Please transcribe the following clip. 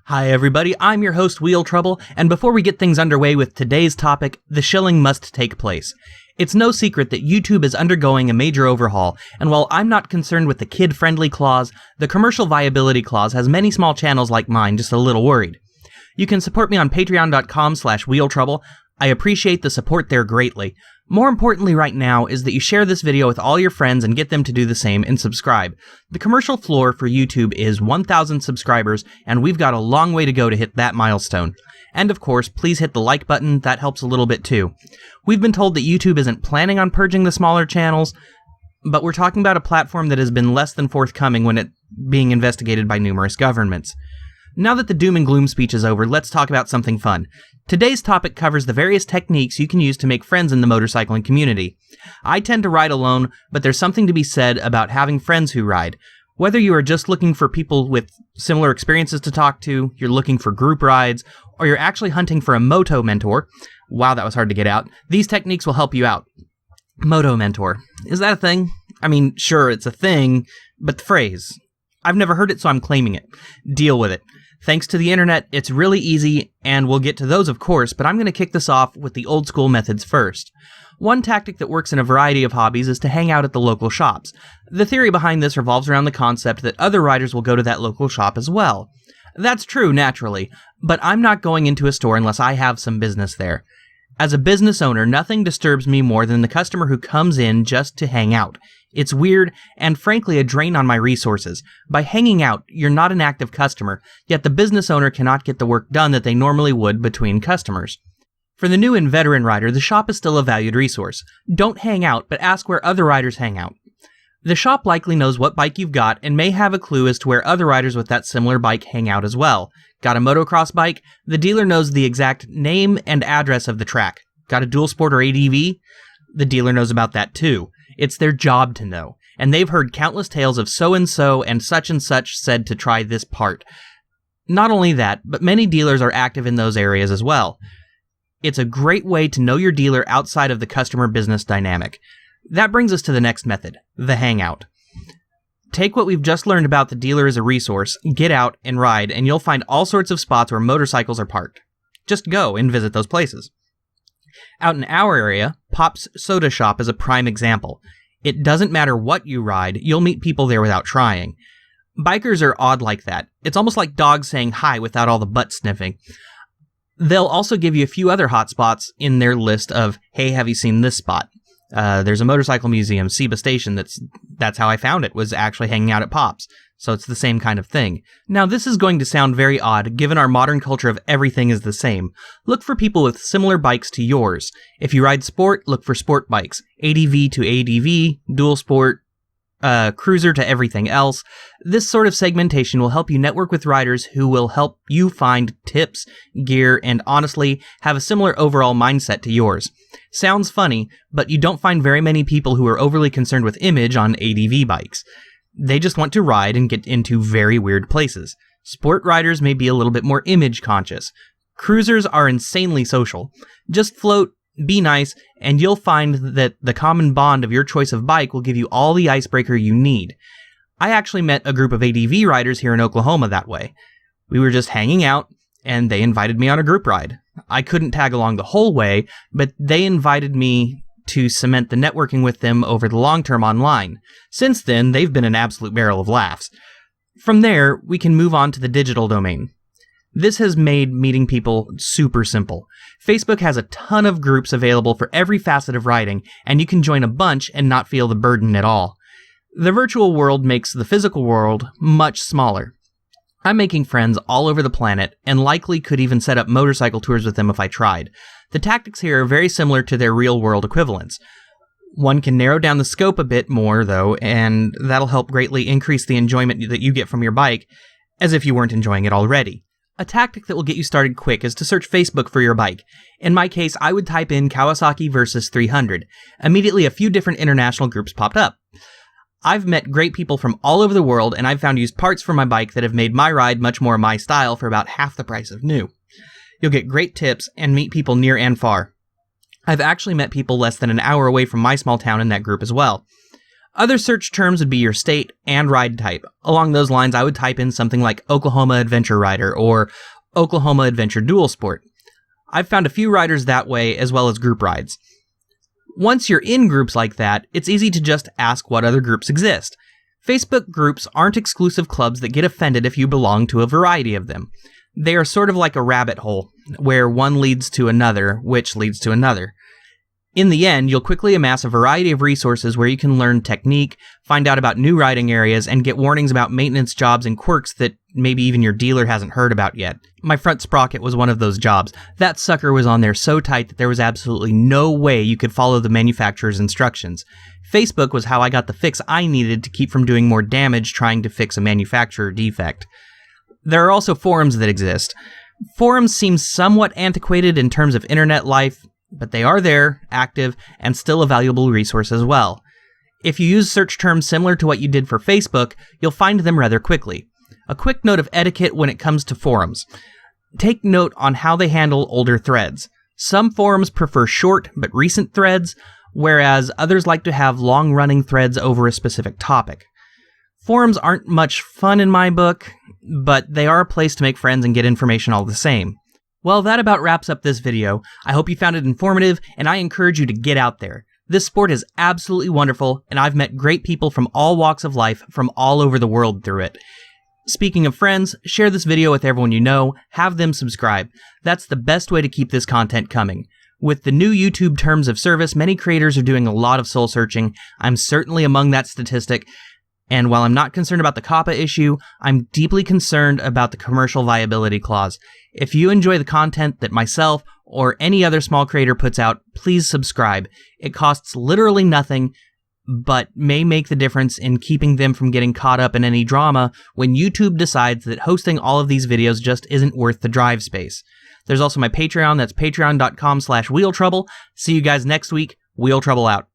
Hi everybody, I'm your host Wheel Trouble, and before we get things underway with today's topic, the shilling must take place. It's no secret that YouTube is undergoing a major overhaul, and while I'm not concerned with the kid-friendly clause, the commercial viability clause has many small channels like mine just a little worried. You can support me on patreon.com/wheeltrouble. I appreciate the support there greatly. More importantly right now is that you share this video with all your friends and get them to do the same and subscribe. The commercial floor for YouTube is 1,000 subscribers, and we've got a long way to go to hit that milestone. And of course, please hit the like button, that helps a little bit too. We've been told that YouTube isn't planning on purging the smaller channels, but we're talking about a platform that has been less than forthcoming when it's being investigated by numerous governments. Now that the doom and gloom speech is over, let's talk about something fun. Today's topic covers the various techniques you can use to make friends in the motorcycling community. I tend to ride alone, but there's something to be said about having friends who ride. Whether you are just looking for people with similar experiences to talk to, you're looking for group rides, or you're actually hunting for a Moto Mentor, wow, that was hard to get out, these techniques will help you out. Moto Mentor. Is that a thing? I mean, sure, it's a thing, but the phrase. I've never heard it, so I'm claiming it. Deal with it. Thanks to the internet, it's really easy, and we'll get to those of course, but I'm going to kick this off with the old school methods first. One tactic that works in a variety of hobbies is to hang out at the local shops. The theory behind this revolves around the concept that other riders will go to that local shop as well. That's true, naturally, but I'm not going into a store unless I have some business there. As a business owner, nothing disturbs me more than the customer who comes in just to hang out. It's weird, and frankly a drain on my resources. By hanging out, you're not an active customer, yet the business owner cannot get the work done that they normally would between customers. For the new and veteran rider, the shop is still a valued resource. Don't hang out, but ask where other riders hang out. The shop likely knows what bike you've got and may have a clue as to where other riders with that similar bike hang out as well. Got a motocross bike? The dealer knows the exact name and address of the track. Got a dual sport or ADV? The dealer knows about that too. It's their job to know, and they've heard countless tales of so-and-so and such said to try this part. Not only that, but many dealers are active in those areas as well. It's a great way to know your dealer outside of the customer-business dynamic. That brings us to the next method, the hangout. Take what we've just learned about the dealer as a resource, get out and ride, and you'll find all sorts of spots where motorcycles are parked. Just go and visit those places. Out in our area, Pop's Soda Shop is a prime example. It doesn't matter what you ride, you'll meet people there without trying. Bikers are odd like that. It's almost like dogs saying hi without all the butt sniffing. They'll also give you a few other hot spots in their list of, hey, have you seen this spot? There's a motorcycle museum, Seba Station, that's how I found it, was actually hanging out at Pop's. So it's the same kind of thing. Now this is going to sound very odd, given our modern culture of everything is the same. Look for people with similar bikes to yours. If you ride sport, look for sport bikes. ADV to ADV, dual sport, cruiser to everything else. This sort of segmentation will help you network with riders who will help you find tips, gear, and honestly, have a similar overall mindset to yours. Sounds funny, but you don't find very many people who are overly concerned with image on ADV bikes. They just want to ride and get into very weird places. Sport riders may be a little bit more image conscious. Cruisers are insanely social. Just float, be nice, and you'll find that the common bond of your choice of bike will give you all the icebreaker you need. I actually met a group of ADV riders here in Oklahoma that way. We were just hanging out, and they invited me on a group ride. I couldn't tag along the whole way, but they invited me to cement the networking with them over the long term online. Since then, they've been an absolute barrel of laughs. From there, we can move on to the digital domain. This has made meeting people super simple. Facebook has a ton of groups available for every facet of riding, and you can join a bunch and not feel the burden at all. The virtual world makes the physical world much smaller. I'm making friends all over the planet, and likely could even set up motorcycle tours with them if I tried. The tactics here are very similar to their real-world equivalents. One can narrow down the scope a bit more, though, and that'll help greatly increase the enjoyment that you get from your bike, as if you weren't enjoying it already. A tactic that will get you started quick is to search Facebook for your bike. In my case, I would type in Kawasaki vs 300. Immediately, a few different international groups popped up. I've met great people from all over the world, and I've found used parts for my bike that have made my ride much more my style for about half the price of new. You'll get great tips and meet people near and far. I've actually met people less than an hour away from my small town in that group as well. Other search terms would be your state and ride type. Along those lines, I would type in something like Oklahoma Adventure Rider or Oklahoma Adventure Dual Sport. I've found a few riders that way, as well as group rides. Once you're in groups like that, it's easy to just ask what other groups exist. Facebook groups aren't exclusive clubs that get offended if you belong to a variety of them. They are sort of like a rabbit hole, where one leads to another, which leads to another. In the end, you'll quickly amass a variety of resources where you can learn technique, find out about new riding areas, and get warnings about maintenance jobs and quirks that maybe even your dealer hasn't heard about yet. My front sprocket was one of those jobs. That sucker was on there so tight that there was absolutely no way you could follow the manufacturer's instructions. Facebook was how I got the fix I needed to keep from doing more damage trying to fix a manufacturer defect. There are also forums that exist. Forums seem somewhat antiquated in terms of internet life, but they are there, active, and still a valuable resource as well. If you use search terms similar to what you did for Facebook, you'll find them rather quickly. A quick note of etiquette when it comes to forums. Take note on how they handle older threads. Some forums prefer short but recent threads, whereas others like to have long-running threads over a specific topic. Forums aren't much fun in my book, but they are a place to make friends and get information all the same. Well, that about wraps up this video. I hope you found it informative, and I encourage you to get out there. This sport is absolutely wonderful, and I've met great people from all walks of life from all over the world through it. Speaking of friends, share this video with everyone you know, have them subscribe. That's the best way to keep this content coming. With the new YouTube terms of service, many creators are doing a lot of soul searching. I'm certainly among that statistic. And while I'm not concerned about the COPPA issue, I'm deeply concerned about the commercial viability clause. If you enjoy the content that myself or any other small creator puts out, please subscribe. It costs literally nothing, but may make the difference in keeping them from getting caught up in any drama when YouTube decides that hosting all of these videos just isn't worth the drive space. There's also my Patreon, that's patreon.com/wheeltrouble. See you guys next week. Wheel Trouble out.